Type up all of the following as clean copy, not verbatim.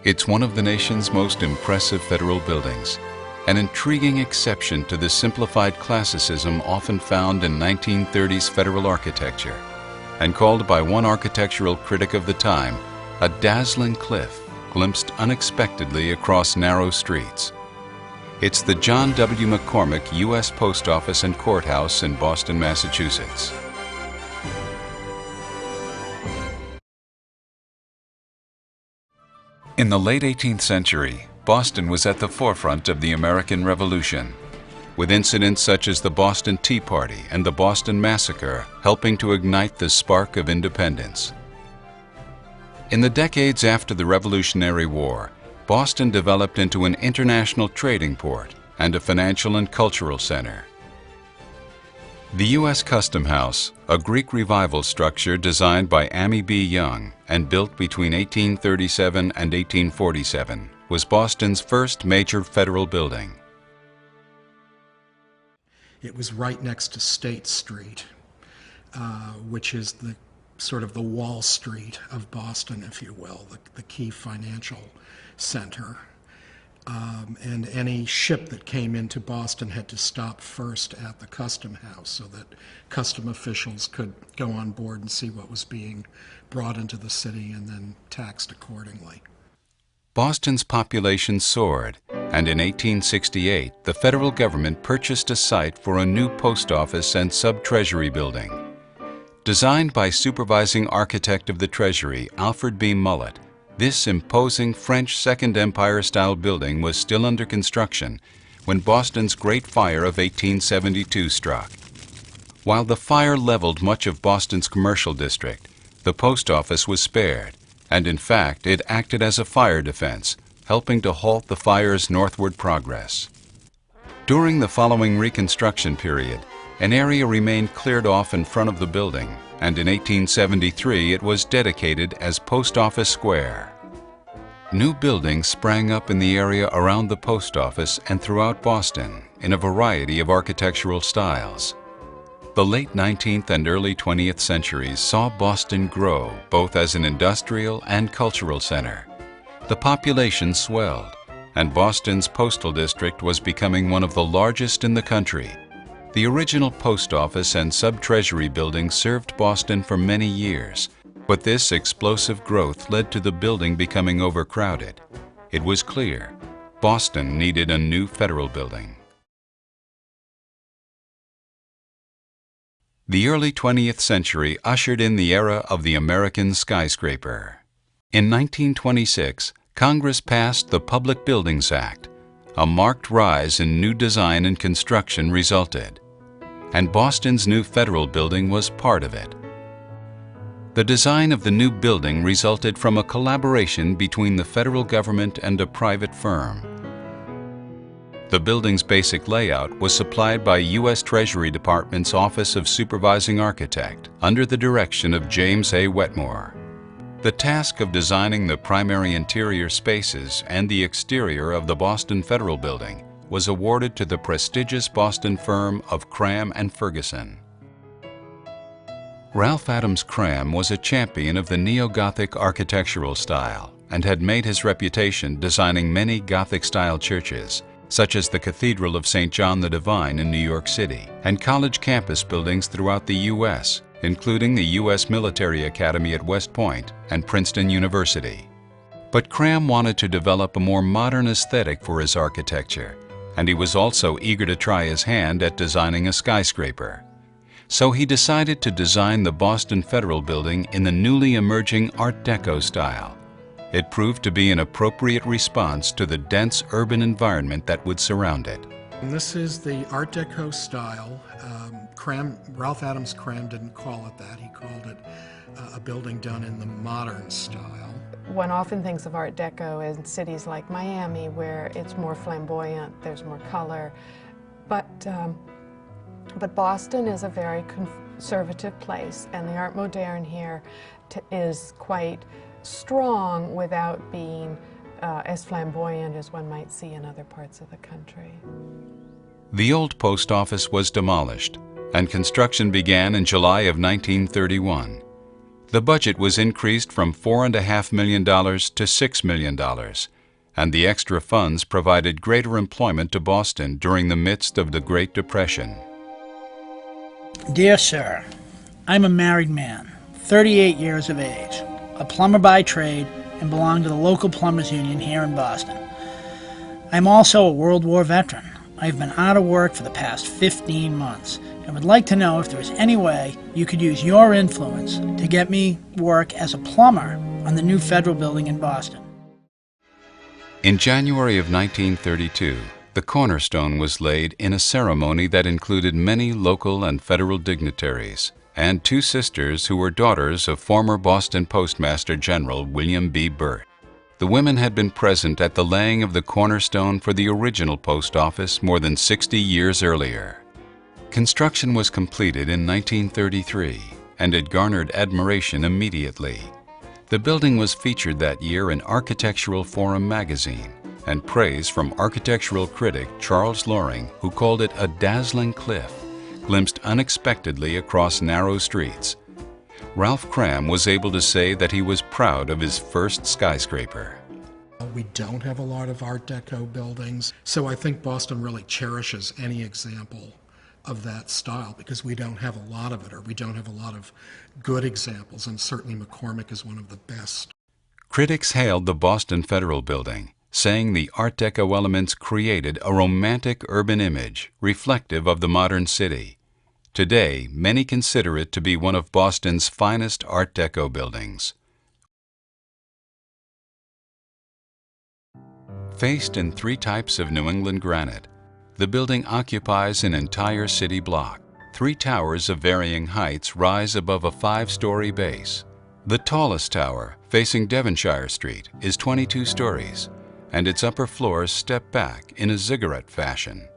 It's one of the nation's most impressive federal buildings, an intriguing exception to the simplified classicism often found in 1930s federal architecture, and called by one architectural critic of the time a dazzling cliff glimpsed unexpectedly across narrow streets. It's the John W Mccormack U.S. Post Office and Courthouse in Boston, Massachusetts. In the late 18th century, Boston was at the forefront of the American Revolution, with incidents such as the Boston Tea Party and the Boston Massacre helping to ignite the spark of independence. In the decades after the Revolutionary War, Boston developed into an international trading port and a financial and cultural center. The U.S. Custom House, a Greek Revival structure designed by Ammi B. Young and built between 1837 and 1847, was Boston's first major federal building. It was right next to State Street, which is the sort of the Wall Street of Boston, if you will, the key financial center. And any ship that came into Boston had to stop first at the Custom House so that custom officials could go on board and see what was being brought into the city and then taxed accordingly. Boston's population soared, and in 1868, the federal government purchased a site for a new post office and sub-treasury building. Designed by supervising architect of the Treasury, Alfred B. Mullet, this imposing French Second Empire-style building was still under construction when Boston's Great Fire of 1872 struck. While the fire leveled much of Boston's commercial district, the post office was spared, and in fact it acted as a fire defense, helping to halt the fire's northward progress. During the following reconstruction period, an area remained cleared off in front of the building, and in 1873 it was dedicated as Post Office Square. New buildings sprang up in the area around the post office and throughout Boston in a variety of architectural styles. The late 19th and early 20th centuries saw Boston grow both as an industrial and cultural center. The population swelled, and Boston's postal district was becoming one of the largest in the country. The original post office and sub-treasury building served Boston for many years, but this explosive growth led to the building becoming overcrowded. It was clear Boston needed a new federal building. The early 20th century ushered in the era of the American skyscraper. In 1926, Congress passed the Public Buildings Act. A marked rise in new design and construction resulted, and Boston's new federal building was part of it. The design of the new building resulted from a collaboration between the federal government and a private firm. The building's basic layout was supplied by U.S. Treasury Department's Office of Supervising Architect under the direction of James A. Wetmore. The task of designing the primary interior spaces and the exterior of the Boston Federal Building was awarded to the prestigious Boston firm of Cram and Ferguson. Ralph Adams Cram was a champion of the neo-Gothic architectural style and had made his reputation designing many Gothic-style churches, such as the Cathedral of St. John the Divine in New York City, and college campus buildings throughout the U.S., including the U.S. Military Academy at West Point and Princeton University. But Cram wanted to develop a more modern aesthetic for his architecture, and he was also eager to try his hand at designing a skyscraper. So he decided to design the Boston Federal Building in the newly emerging Art Deco style. It proved to be an appropriate response to the dense urban environment that would surround it. And this is the Art Deco style. Ralph Adams Cram didn't call it that. He called it a building done in the modern style. One often thinks of Art Deco in cities like Miami, where it's more flamboyant, there's more color. But Boston is a very conservative place, and the Art Moderne here is quite strong without being as flamboyant as one might see in other parts of the country. The old post office was demolished, and construction began in July of 1931. The budget was increased from $4.5 million to $6 million, and the extra funds provided greater employment to Boston during the midst of the Great Depression. Dear Sir, I'm a married man, 38 years of age, a plumber by trade, and belong to the local plumbers union here in Boston. I'm also a World War veteran. I've been out of work for the past 15 months and would like to know if there is any way you could use your influence to get me work as a plumber on the new federal building in Boston. In January of 1932, the cornerstone was laid in a ceremony that included many local and federal dignitaries and two sisters who were daughters of former Boston Postmaster General William B. Burt. The women had been present at the laying of the cornerstone for the original post office more than 60 years earlier. Construction was completed in 1933, and it garnered admiration immediately. The building was featured that year in Architectural Forum magazine, and praise from architectural critic Charles Loring, who called it a dazzling cliff, glimpsed unexpectedly across narrow streets. Ralph Cram was able to say that he was proud of his first skyscraper. We don't have a lot of Art Deco buildings, so I think Boston really cherishes any example of that style because we don't have a lot of it, or we don't have a lot of good examples, and certainly McCormack is one of the best. Critics hailed the Boston Federal Building, saying the Art Deco elements created a romantic urban image reflective of the modern city. Today, many consider it to be one of Boston's finest Art Deco buildings. Faced in three types of New England granite, the building occupies an entire city block. Three towers of varying heights rise above a 5-story base. The tallest tower, facing Devonshire Street, is 22 stories, and its upper floors step back in a ziggurat fashion.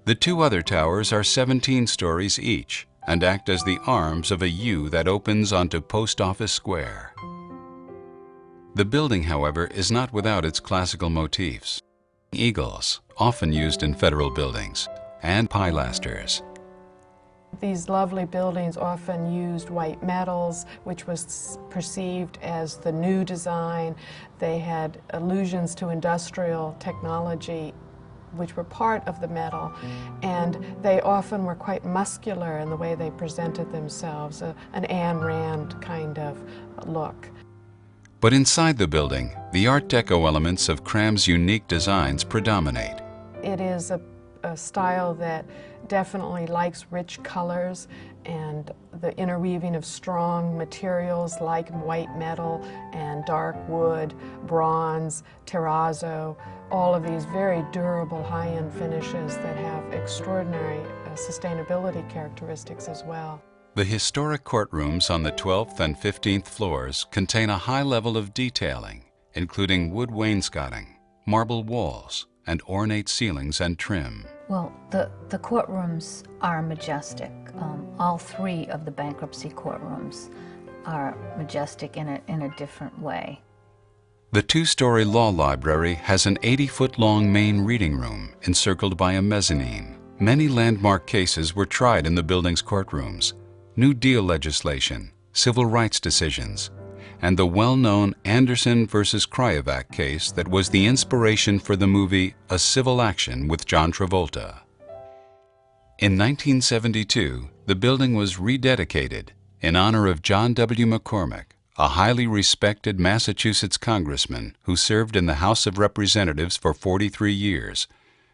The two other towers are 17 stories each and act as the arms of a U that opens onto Post Office Square. The building, however, is not without its classical motifs. Eagles, often used in federal buildings, and pilasters. These lovely buildings often used white metals, which was perceived as the new design. They had allusions to industrial technology, which were part of the metal, and they often were quite muscular in the way they presented themselves, an Ayn Rand kind of look. But inside the building, the Art Deco elements of Cram's unique designs predominate. It is a style that definitely likes rich colors and the interweaving of strong materials like white metal and dark wood, bronze, terrazzo, all of these very durable high-end finishes that have extraordinary sustainability characteristics as well. The historic courtrooms on the 12th and 15th floors contain a high level of detailing, including wood wainscoting, marble walls, and ornate ceilings and trim. Well, the courtrooms are majestic. All three of the bankruptcy courtrooms are majestic in a different way. The 2-story law library has an 80-foot-long main reading room encircled by a mezzanine. Many landmark cases were tried in the building's courtrooms. New Deal legislation, civil rights decisions, and the well-known Anderson versus Kryovac case that was the inspiration for the movie A Civil Action with John Travolta. In 1972, the building was rededicated in honor of John W. McCormack, a highly respected Massachusetts congressman who served in the House of Representatives for 43 years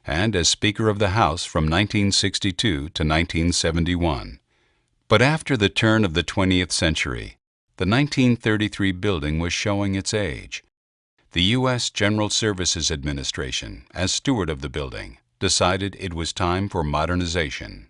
and as Speaker of the House from 1962 to 1971. But after the turn of the 20th century, the 1933 building was showing its age. The U.S. General Services Administration, as steward of the building, decided it was time for modernization.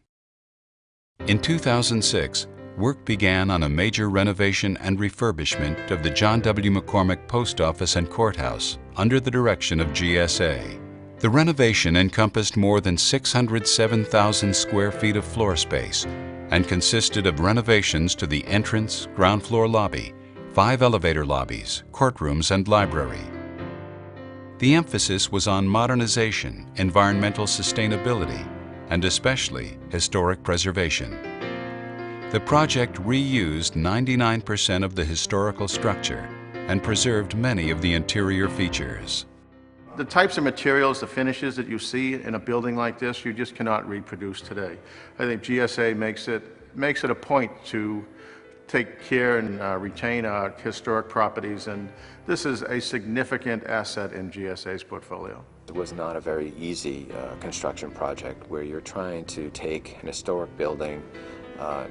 In 2006, work began on a major renovation and refurbishment of the John W. McCormack Post Office and Courthouse under the direction of GSA. The renovation encompassed more than 607,000 square feet of floor space and consisted of renovations to the entrance, ground floor lobby, 5 elevator lobbies, courtrooms, and library. The emphasis was on modernization, environmental sustainability, and especially historic preservation. The project reused 99% of the historical structure and preserved many of the interior features. The types of materials, the finishes that you see in a building like this, you just cannot reproduce today. I think GSA makes it a point to take care and retain our historic properties, and this is a significant asset in GSA's portfolio. It was not a very easy construction project where you're trying to take an historic building,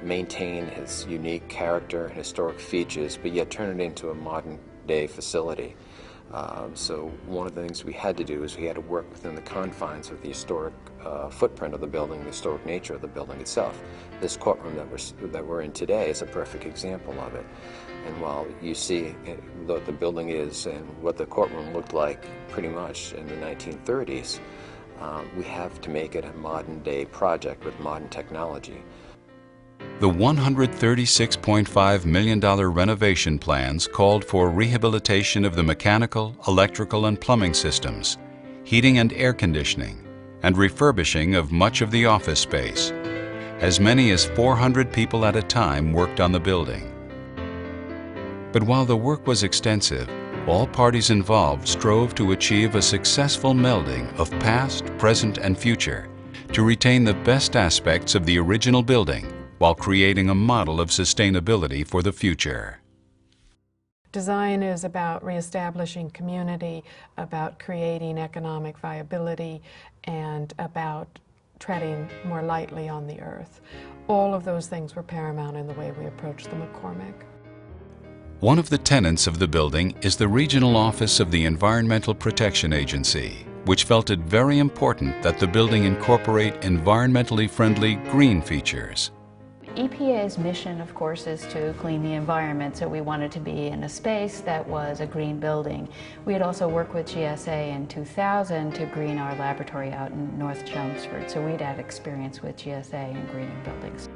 maintain its unique character and historic features, but yet turn it into a modern day facility. So one of the things we had to do is we had to work within the confines of the historic footprint of the building, the historic nature of the building itself. This courtroom that we're in today is a perfect example of it. And while you see what the building is and what the courtroom looked like pretty much in the 1930s, we have to make it a modern day project with modern technology. The $136.5 million renovation plans called for rehabilitation of the mechanical, electrical, and plumbing systems, heating and air conditioning, and refurbishing of much of the office space. As many as 400 people at a time worked on the building. But while the work was extensive, all parties involved strove to achieve a successful melding of past, present, and future to retain the best aspects of the original building while creating a model of sustainability for the future. Design is about reestablishing community, about creating economic viability, and about treading more lightly on the earth. All of those things were paramount in the way we approached the McCormack. One of the tenants of the building is the Regional Office of the Environmental Protection Agency, which felt it very important that the building incorporate environmentally friendly green features. EPA's mission, of course, is to clean the environment, so we wanted to be in a space that was a green building. We had also worked with GSA in 2000 to green our laboratory out in North Chelmsford, so we'd had experience with GSA in greening buildings.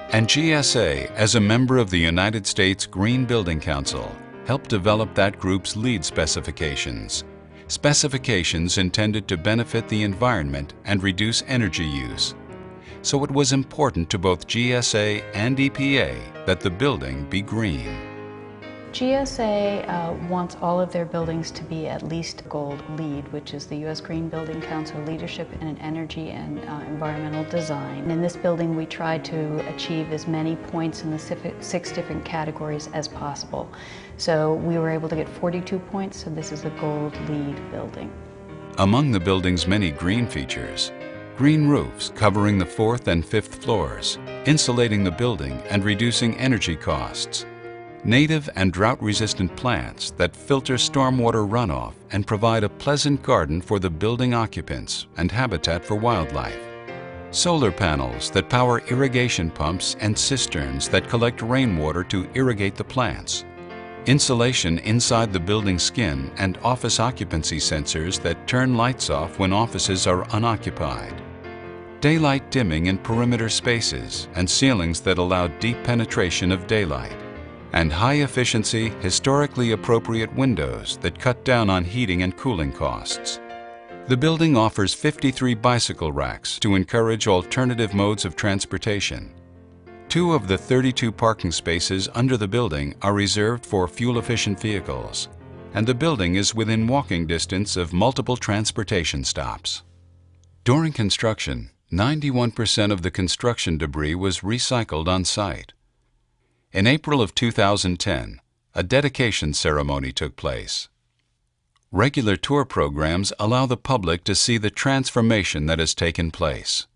And GSA, as a member of the United States Green Building Council, helped develop that group's LEED specifications. Specifications intended to benefit the environment and reduce energy use. So it was important to both GSA and EPA that the building be green. GSA wants all of their buildings to be at least gold LEED, which is the U.S. Green Building Council Leadership in Energy and Environmental Design. In this building, we tried to achieve as many points in the 6 different categories as possible. So we were able to get 42 points, so this is a gold LEED building. Among the building's many green features, green roofs covering the 4th and 5th floors, insulating the building and reducing energy costs. Native and drought-resistant plants that filter stormwater runoff and provide a pleasant garden for the building occupants and habitat for wildlife. Solar panels that power irrigation pumps and cisterns that collect rainwater to irrigate the plants. Insulation inside the building skin and office occupancy sensors that turn lights off when offices are unoccupied. Daylight dimming in perimeter spaces and ceilings that allow deep penetration of daylight. And high-efficiency, historically appropriate windows that cut down on heating and cooling costs. The building offers 53 bicycle racks to encourage alternative modes of transportation. 2 of the 32 parking spaces under the building are reserved for fuel-efficient vehicles, and the building is within walking distance of multiple transportation stops. During construction, 91% of the construction debris was recycled on site. In April of 2010, a dedication ceremony took place. Regular tour programs allow the public to see the transformation that has taken place.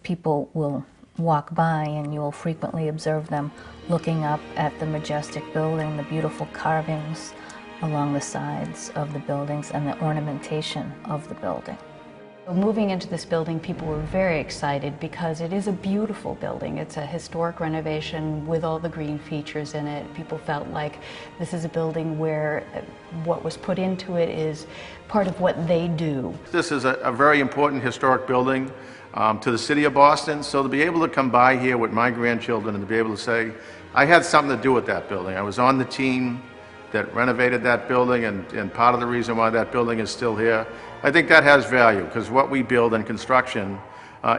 People will walk by and you will frequently observe them looking up at the majestic building, the beautiful carvings along the sides of the buildings and the ornamentation of the building. Moving into this building, people were very excited because it is a beautiful building. It's a historic renovation with all the green features in it. People felt like this is a building where what was put into it is part of what they do. This is a very important historic building to the city of Boston, so to be able to come by here with my grandchildren and to be able to say, I had something to do with that building. I was on the team that renovated that building, and part of the reason why that building is still here. I think that has value, because what we build in construction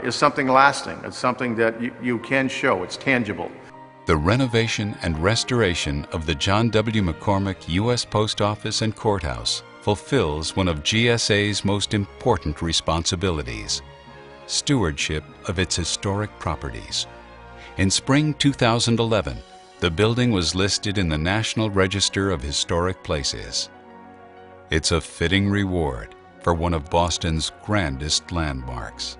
is something lasting. It's something that you can show. It's tangible. The renovation and restoration of the John W. McCormack U.S. Post Office and Courthouse fulfills one of GSA's most important responsibilities: stewardship of its historic properties. In spring 2011, the building was listed in the National Register of Historic Places. It's a fitting reward for one of Boston's grandest landmarks.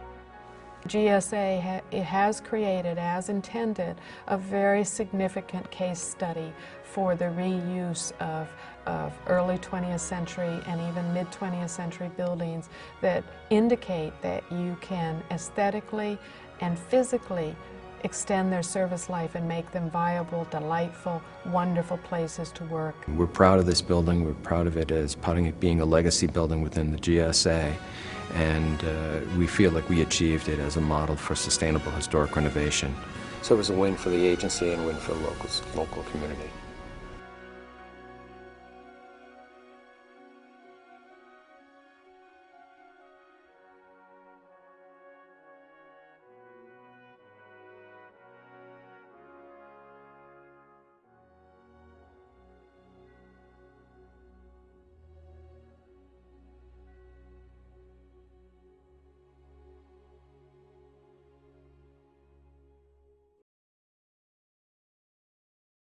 GSA has created, as intended, a very significant case study for the reuse of early 20th century and even mid-20th century buildings that indicate that you can aesthetically and physically extend their service life and make them viable, delightful, wonderful places to work. We're proud of this building. We're proud of it as part of it being a legacy building within the GSA. And we feel like we achieved it as a model for sustainable historic renovation. So it was a win for the agency and a win for the local community.